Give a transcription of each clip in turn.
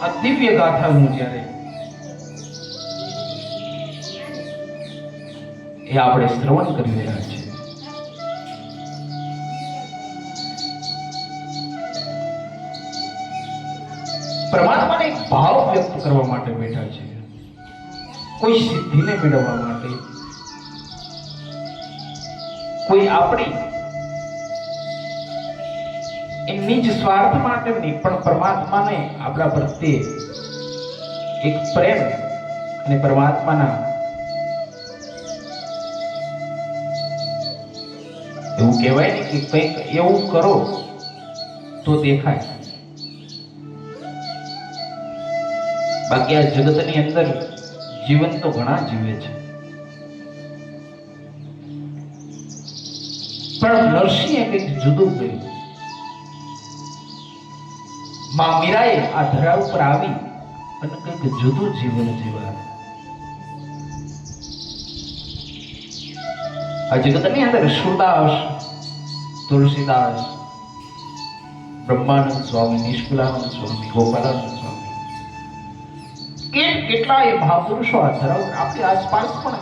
આ દિવ્ય ગાથાનું જ્યારે એ આપણે શ્રવણ કરી રહ્યા છીએ, પરમાત્માને એક ભાવ વ્યક્ત કરવા માટે બેઠા છે, કોઈ સિદ્ધિને મેળવવા માટે, કોઈ આપણી નિજ સ્વાર્થ માટે નહીં, પણ પરમાત્માને આપણા પ્રત્યે એક પ્રેમ અને પરમાત્માના એવું કહેવાય ને કે કંઈક એવું કરો તો દેખાય. બાકી આ જગતની અંદર જીવન તો ઘણા જીવે છે, પણ નરસિંહે કંઈક જુદું કર્યું. માં મીરાએ આ ધરા ઉપર આવી અને કંઈક જુદું જીવન જીવ્યું. આ જગતની અંદર સુરદાસ, તુલસીદાસ, બ્રહ્માનંદ સ્વામી, નિષ્કુલાનંદ સ્વામી, ગોપાલાનંદ સ્વામી, કેટલાય મહાપુરુષો આ ધરા ઉપર આપણી આસપાસ પણ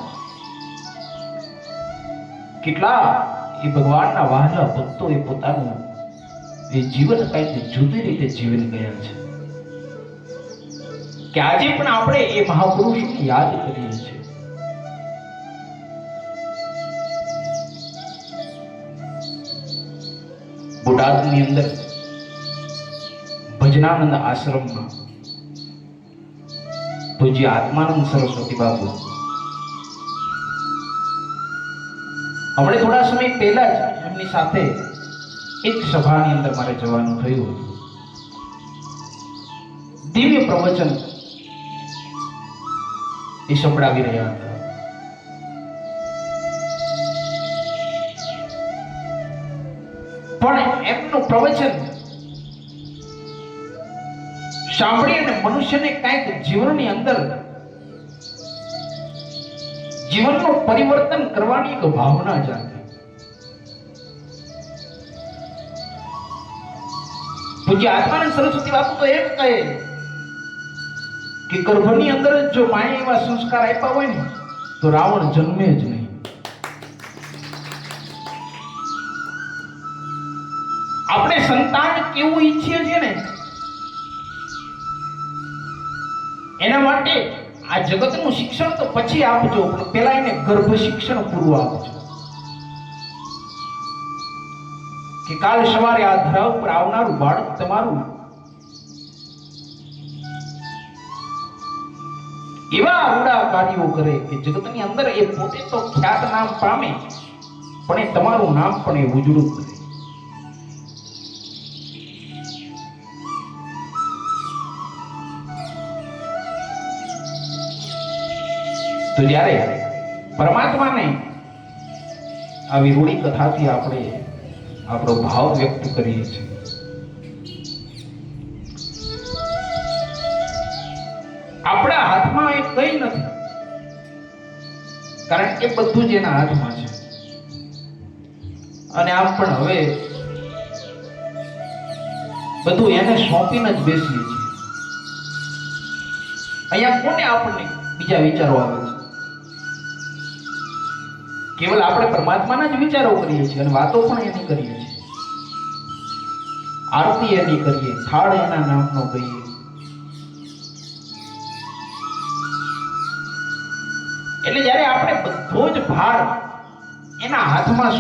કેટલા એ ભગવાનના વહાલા ભક્તો એ પોતાનું એ જીવન કંઈક જુદી રીતે જીવન ગયા છે કે આજે પણ આપણે એ મહાપુરુષોને યાદ કરીએ છીએ. બોટાદની અંદર ભજનાનંદ આશ્રમમાં પૂજ્ય આત્માનંદ સરસ્વતી બાપુ હમણાં થોડા સમય પહેલા જ એમની સાથે એક સભાની અંદર મારે જવાનું થયું હતું. દિવ્ય પ્રવચન એ સંભળાવી રહ્યા હતા. પણ એમનું પ્રવચન સાંભળી અને મનુષ્યને કંઈક જીવનની અંદર જીવનનું પરિવર્તન કરવાની એક ભાવના જાગે. પૂજ્ય આત્માનંદ સરસ્વતી બાપુ તો એમ કહે કે ગર્ભની અંદર જો માએ એવા સંસ્કાર આપ્યા હોય ને તો રાવણ જન્મે જ નહીં. આપણે સંતાન કેવું ઈચ્છીએ છીએ ને એના માટે આ જગતનું શિક્ષણ તો પછી આપજો, પણ પહેલા એને ગર્ભ શિક્ષણ પૂરું આપજો કે કાલ સવારે આ ધરા ઉપર આવનારું બાળક તમારું એવા અવડા કાર્યો કરે કે જગતની અંદર એ પોતે તો ખ્યાત નામ પામે, પણ એ તમારું નામ પણ એ ઉજળું કરે. તો જ્યારે પરમાત્માને આવી રૂડી કથાથી આપણે આપણો ભાવ વ્યક્ત કરીએ છીએ, આપણા હાથમાં એ કંઈ નથી, કારણ કે બધું જ એના હાથમાં છે. અને આમ પણ હવે બધું એને સોંપીને જ બેસીએ છીએ. અહીંયા કોને આપણને બીજા વિચારો આવે છે? કેવલ આપણે પરમાત્માના જ વિચારો કરીએ છીએ અને વાતો પણ એની કરીએ છીએ. આરતી એની કરીએ, થાળ એના નામનો કહીએ. એટલે જ્યારે આપણે બધો જ ભાર એના હાથમાં